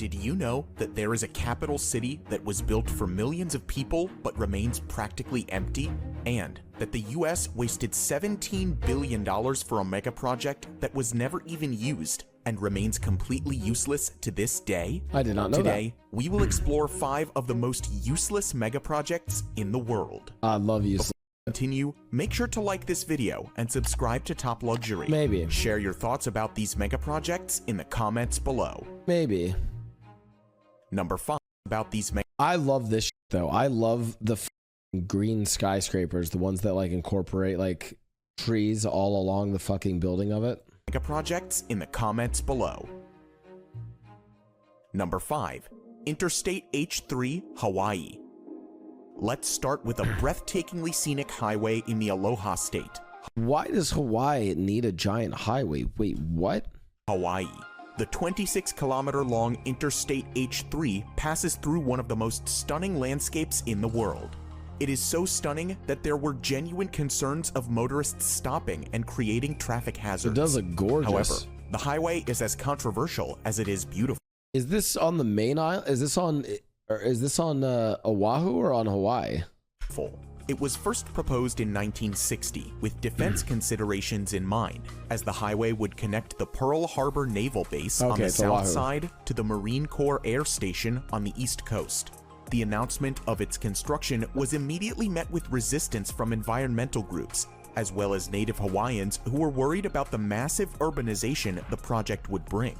Did you know that there is a capital city that was built for millions of people but remains practically empty? And that the US wasted $17 billion for a mega project that was never even used and remains completely useless to this day? I did not know that. Today, we will explore 5 of the most useless mega projects in the world. I love useless. Continue, make sure to like this video and subscribe to Top Luxury. Maybe. Share your thoughts about these mega projects in the comments below. Maybe. Number 5 about these mega. I love this though. I love the green skyscrapers, the ones that like incorporate like trees all along the fucking building of it. Mega projects in the comments below. Number 5, Interstate H3, Hawaii. Let's start with a breathtakingly scenic highway in the Aloha State. Why does Hawaii need a giant highway? Wait, what? Hawaii. The 26-kilometer-long Interstate H3 passes through one of the most stunning landscapes in the world. It is so stunning that there were genuine concerns of motorists stopping and creating traffic hazards. It does look gorgeous. However, the highway is as controversial as it is beautiful. Is this on the main island? Is this on Oahu or on Hawaii? It was first proposed in 1960 with defense considerations in mind, as the highway would connect the Pearl Harbor Naval Base on the south side to the Marine Corps Air Station on the east coast. The announcement of its construction was immediately met with resistance from environmental groups, as well as native Hawaiians who were worried about the massive urbanization the project would bring.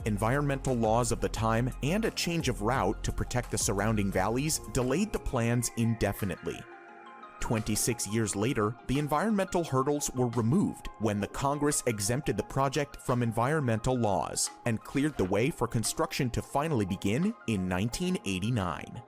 Environmental laws of the time and a change of route to protect the surrounding valleys delayed the plans indefinitely. 26 years later, the environmental hurdles were removed when the Congress exempted the project from environmental laws and cleared the way for construction to finally begin in 1989.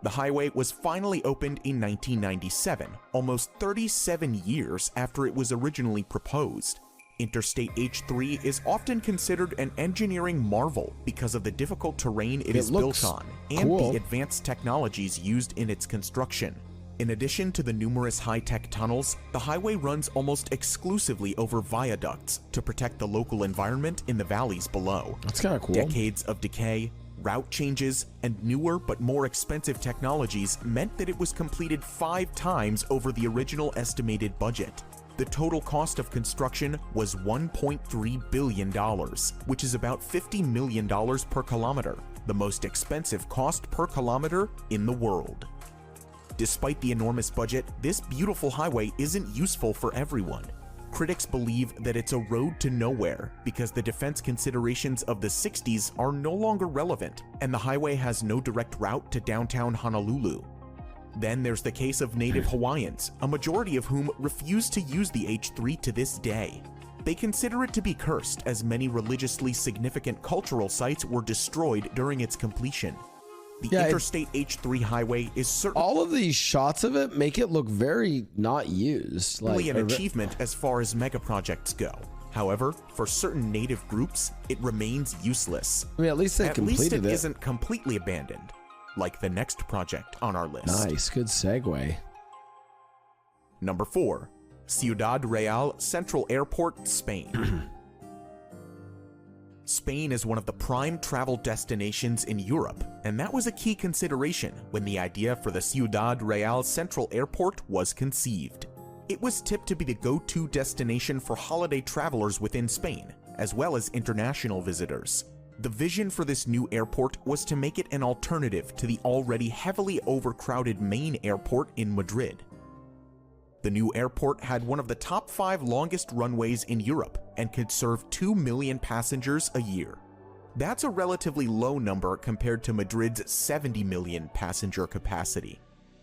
The highway was finally opened in 1997, almost 37 years after it was originally proposed. Interstate H3 is often considered an engineering marvel because of the difficult terrain it is built on and the advanced technologies used in its construction. In addition to the numerous high-tech tunnels, the highway runs almost exclusively over viaducts to protect the local environment in the valleys below. That's kind of cool. Decades of decay, route changes, and newer but more expensive technologies meant that it was completed 5 times over the original estimated budget. The total cost of construction was $1.3 billion, which is about $50 million per kilometer, the most expensive cost per kilometer in the world. Despite the enormous budget, this beautiful highway isn't useful for everyone. Critics believe that it's a road to nowhere because the defense considerations of the 60s are no longer relevant, and the highway has no direct route to downtown Honolulu. Then there's the case of native Hawaiians, a majority of whom refuse to use the H3 to this day. They consider it to be cursed, as many religiously significant cultural sites were destroyed during its completion. The Interstate H3 highway is certainly all of these shots of it make it look very not used. Like an achievement as far as mega projects go. However, for certain native groups, it remains useless. I mean, at least it isn't completely abandoned, like the next project on our list. Nice, good segue. Number 4, Ciudad Real Central Airport, Spain. Spain is one of the prime travel destinations in Europe, and that was a key consideration when the idea for the Ciudad Real Central Airport was conceived. It was tipped to be the go-to destination for holiday travelers within Spain, as well as international visitors. The vision for this new airport was to make it an alternative to the already heavily overcrowded main airport in Madrid. The new airport had one of the top 5 longest runways in Europe and could serve 2 million passengers a year. That's a relatively low number compared to Madrid's 70 million passenger capacity.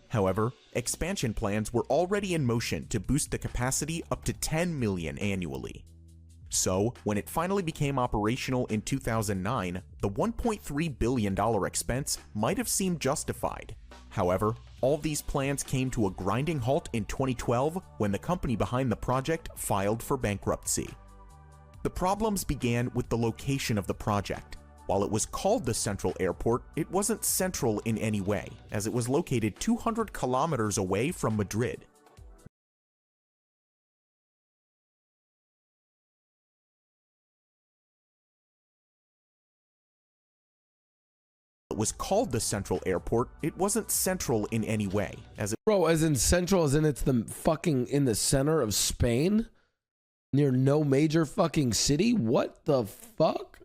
However, expansion plans were already in motion to boost the capacity up to 10 million annually. So, when it finally became operational in 2009, the $1.3 billion expense might have seemed justified. However, all these plans came to a grinding halt in 2012 when the company behind the project filed for bankruptcy. The problems began with the location of the project. While it was called the Central Airport, it wasn't central in any way, as it was located 200 kilometers away from Madrid. was called the Central Airport, it wasn't central in any way, as it Bro, as in central, as in it's the fucking in the center of Spain? Near no major fucking city? What the fuck?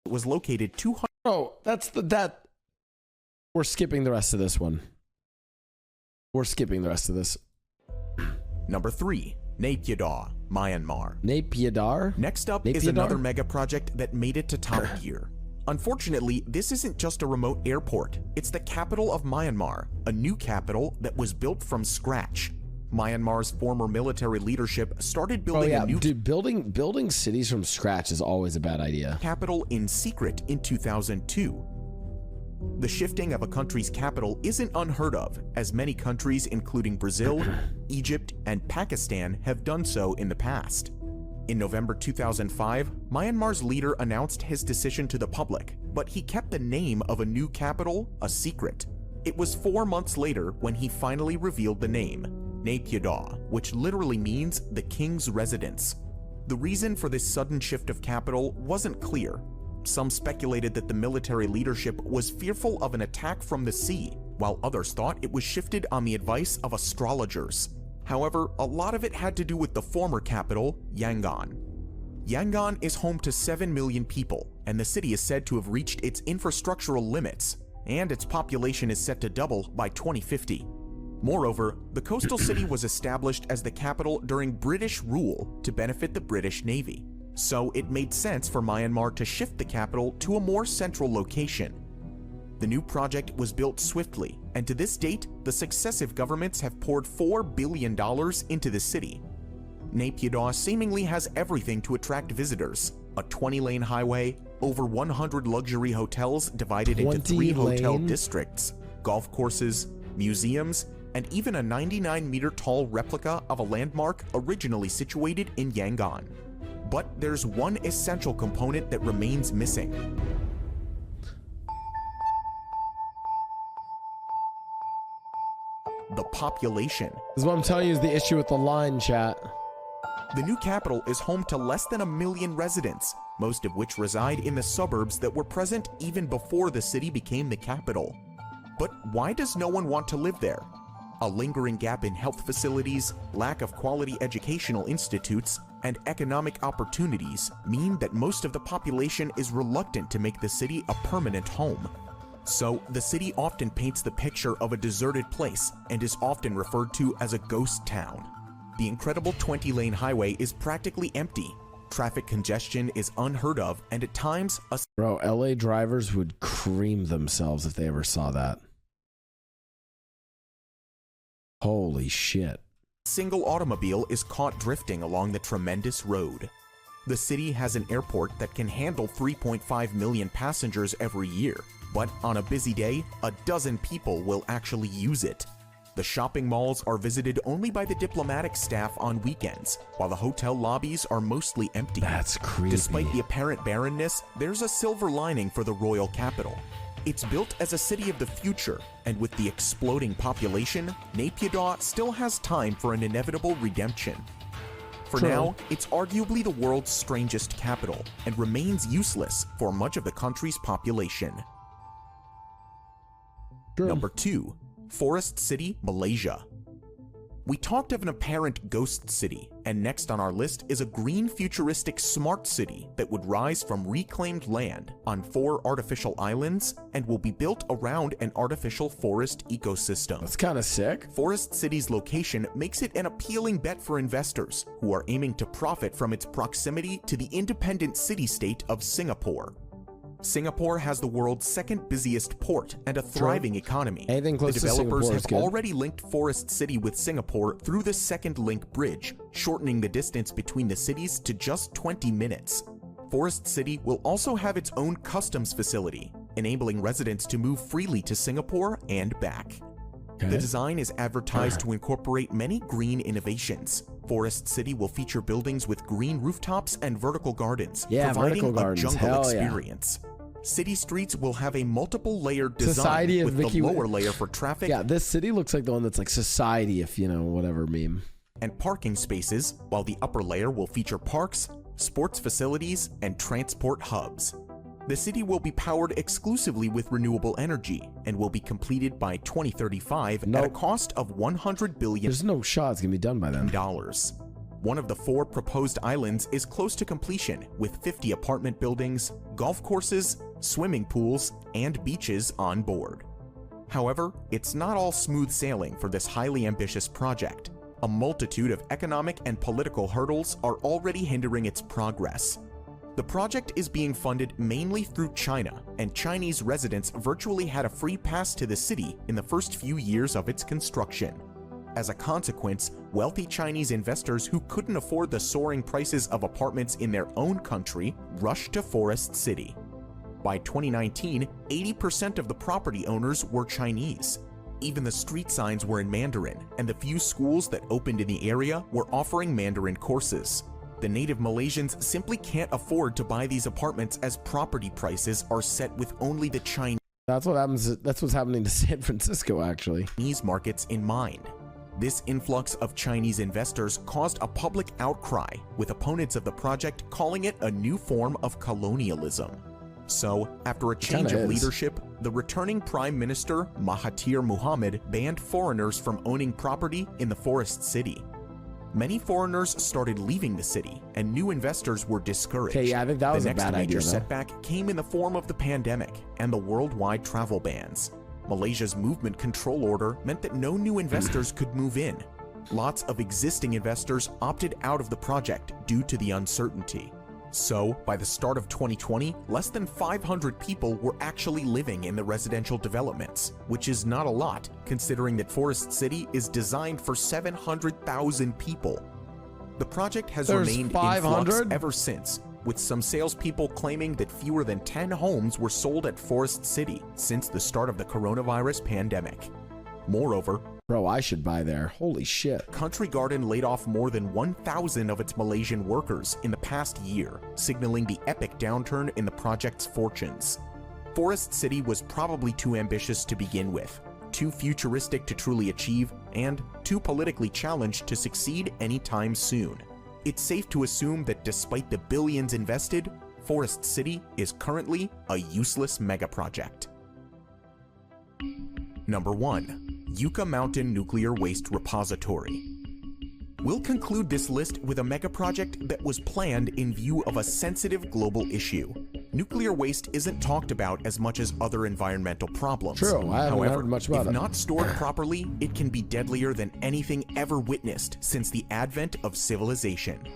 was located 200. Oh, that. We're skipping the rest of this one. We're skipping the rest of this. Number 3, Naypyidaw, Myanmar. Naypyidaw? Next up is another mega project that made it to Top Gear. Unfortunately, this isn't just a remote airport. It's the capital of Myanmar, a new capital that was built from scratch. Myanmar's former military leadership started building a new building cities from scratch is always a bad idea. Capital in secret in 2002. The shifting of a country's capital isn't unheard of, as many countries including Brazil, Egypt, and Pakistan have done so in the past. In November 2005, Myanmar's leader announced his decision to the public, but he kept the name of a new capital a secret. It was 4 months later when he finally revealed the name, Naypyidaw, which literally means the king's residence. The reason for this sudden shift of capital wasn't clear. Some speculated that the military leadership was fearful of an attack from the sea, while others thought it was shifted on the advice of astrologers. However, a lot of it had to do with the former capital, Yangon. Yangon is home to 7 million people, and the city is said to have reached its infrastructural limits, and its population is set to double by 2050. Moreover, the coastal city was established as the capital during British rule to benefit the British Navy, so it made sense for Myanmar to shift the capital to a more central location. The new project was built swiftly, and to this date, the successive governments have poured $4 billion into the city. Naypyidaw seemingly has everything to attract visitors: a 20-lane highway, over 100 luxury hotels divided into 3 hotel districts, golf courses, museums, and even a 99-meter-tall replica of a landmark originally situated in Yangon. But there's one essential component that remains missing. The population. This is what I'm telling you is the issue with the line, chat. The new capital is home to less than 1 million residents, most of which reside in the suburbs that were present even before the city became the capital. But why does no one want to live there? A lingering gap in health facilities, lack of quality educational institutes, and economic opportunities mean that most of the population is reluctant to make the city a permanent home. So, the city often paints the picture of a deserted place and is often referred to as a ghost town. The incredible 20-lane highway is practically empty. Traffic congestion is unheard of, and at times, Bro, LA drivers would cream themselves if they ever saw that. Holy shit. Single automobile is caught drifting along the tremendous road. The city has an airport that can handle 3.5 million passengers every year, but on a busy day, a dozen people will actually use it. The shopping malls are visited only by the diplomatic staff on weekends, while the hotel lobbies are mostly empty. That's creepy. Despite the apparent barrenness, there's a silver lining for the royal capital. It's built as a city of the future, and with the exploding population, Naypyidaw still has time for an inevitable redemption. For now, it's arguably the world's strangest capital, and remains useless for much of the country's population. Number 2. Forest City, Malaysia. We talked of an apparent ghost city, and next on our list is a green futuristic smart city that would rise from reclaimed land on 4 artificial islands and will be built around an artificial forest ecosystem. That's kind of sick. Forest City's location makes it an appealing bet for investors who are aiming to profit from its proximity to the independent city-state of Singapore. Singapore has the world's second busiest port and a thriving economy. Anything close the to developers Singapore is have good. already linked Forest City with Singapore through the Second Link Bridge, shortening the distance between the cities to just 20 minutes. Forest City will also have its own customs facility, enabling residents to move freely to Singapore and back. The design is advertised to incorporate many green innovations. Forest City will feature buildings with green rooftops and vertical gardens, providing a jungle experience. City streets will have a multiple layered design with the lower layer for traffic. Yeah, this city looks like the one that's like Society, if you know, whatever meme. And parking spaces, while the upper layer will feature parks, sports facilities, and transport hubs. The city will be powered exclusively with renewable energy and will be completed by 2035 at a cost of $100 billion. There's no shot it's gonna be done by then. One of the 4 proposed islands is close to completion, with 50 apartment buildings, golf courses, swimming pools, and beaches on board. However, it's not all smooth sailing for this highly ambitious project. A multitude of economic and political hurdles are already hindering its progress. The project is being funded mainly through China, and Chinese residents virtually had a free pass to the city in the first few years of its construction. As a consequence, wealthy Chinese investors who couldn't afford the soaring prices of apartments in their own country rushed to Forest City. By 2019, 80% of the property owners were Chinese. Even the street signs were in Mandarin, and the few schools that opened in the area were offering Mandarin courses. The native Malaysians simply can't afford to buy these apartments as property prices are set with only the Chinese. That's what's happening to San Francisco, actually. Markets in mind. This influx of Chinese investors caused a public outcry, with opponents of the project calling it a new form of colonialism. So, after a change of leadership, the returning Prime Minister Mahathir Mohamad banned foreigners from owning property in the Forest City. Many foreigners started leaving the city, and new investors were discouraged. Okay, yeah, I think that was a bad idea. The next major setback came in the form of the pandemic and the worldwide travel bans. Malaysia's movement control order meant that no new investors could move in. Lots of existing investors opted out of the project due to the uncertainty. So, by the start of 2020, less than 500 people were actually living in the residential developments, which is not a lot, considering that Forest City is designed for 700,000 people. The project has remained in flux ever since, with some salespeople claiming that fewer than 10 homes were sold at Forest City since the start of the coronavirus pandemic. Moreover, bro, I should buy there. Holy shit. Country Garden laid off more than 1,000 of its Malaysian workers in the past year, signaling the epic downturn in the project's fortunes. Forest City was probably too ambitious to begin with, too futuristic to truly achieve, and too politically challenged to succeed anytime soon. It's safe to assume that despite the billions invested, Forest City is currently a useless megaproject. Number 1. Yucca Mountain Nuclear Waste Repository. We'll conclude this list with a megaproject that was planned in view of a sensitive global issue. Nuclear waste isn't talked about as much as other environmental problems. True, I haven't heard much about it. If not stored properly, it can be deadlier than anything ever witnessed since the advent of civilization.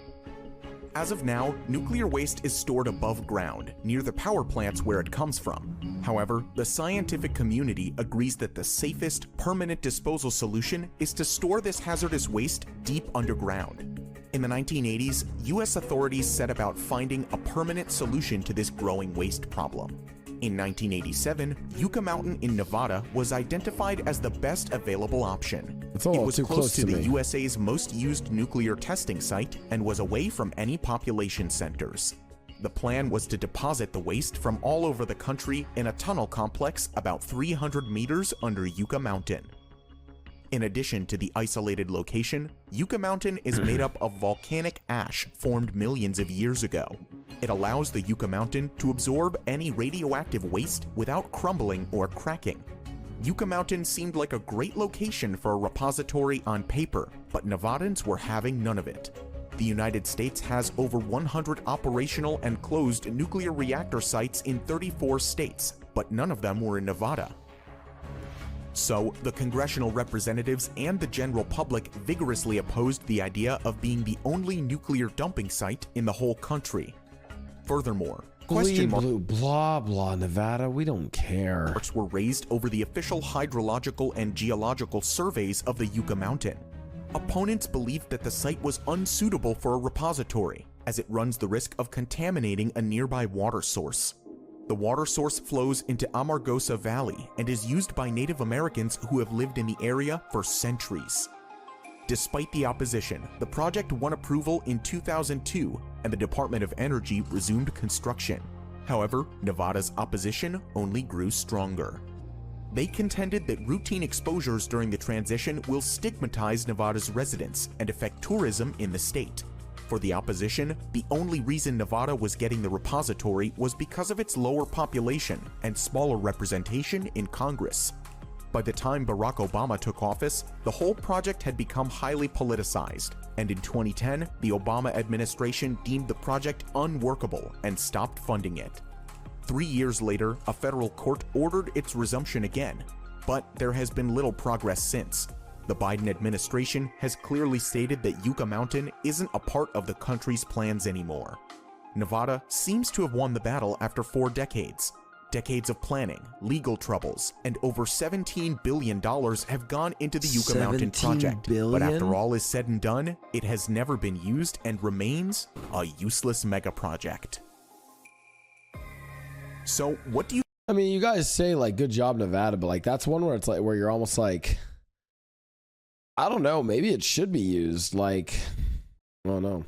As of now, nuclear waste is stored above ground, near the power plants where it comes from. However, the scientific community agrees that the safest, permanent disposal solution is to store this hazardous waste deep underground. In the 1980s, US authorities set about finding a permanent solution to this growing waste problem. In 1987, Yucca Mountain in Nevada was identified as the best available option. It was close to the USA's most used nuclear testing site and was away from any population centers. The plan was to deposit the waste from all over the country in a tunnel complex about 300 meters under Yucca Mountain. In addition to the isolated location, Yucca Mountain is made up of volcanic ash formed millions of years ago. It allows the Yucca Mountain to absorb any radioactive waste without crumbling or cracking. Yucca Mountain seemed like a great location for a repository on paper, but Nevadans were having none of it. The United States has over 100 operational and closed nuclear reactor sites in 34 states, but none of them were in Nevada. So, the congressional representatives and the general public vigorously opposed the idea of being the only nuclear dumping site in the whole country. Furthermore, question marks blah blah Nevada, we don't care. Were raised over the official hydrological and geological surveys of the Yucca Mountain. Opponents believed that the site was unsuitable for a repository, as it runs the risk of contaminating a nearby water source. The water source flows into Amargosa Valley and is used by Native Americans who have lived in the area for centuries. Despite the opposition, the project won approval in 2002 and the Department of Energy resumed construction. However, Nevada's opposition only grew stronger. They contended that routine exposures during the transition will stigmatize Nevada's residents and affect tourism in the state. For the opposition, the only reason Nevada was getting the repository was because of its lower population and smaller representation in Congress. By the time Barack Obama took office, the whole project had become highly politicized, and in 2010, the Obama administration deemed the project unworkable and stopped funding it. 3 years later, a federal court ordered its resumption again, but there has been little progress since. The Biden administration has clearly stated that Yucca Mountain isn't a part of the country's plans anymore. Nevada seems to have won the battle after 4 decades. Decades of planning, legal troubles, and over $17 billion have gone into the Yucca Mountain project. But after all is said and done, it has never been used and remains a useless megaproject. So what do you... I mean, you guys say like, good job Nevada, but like that's one where it's like, where you're almost like, I don't know, maybe it should be used. Like, I don't know.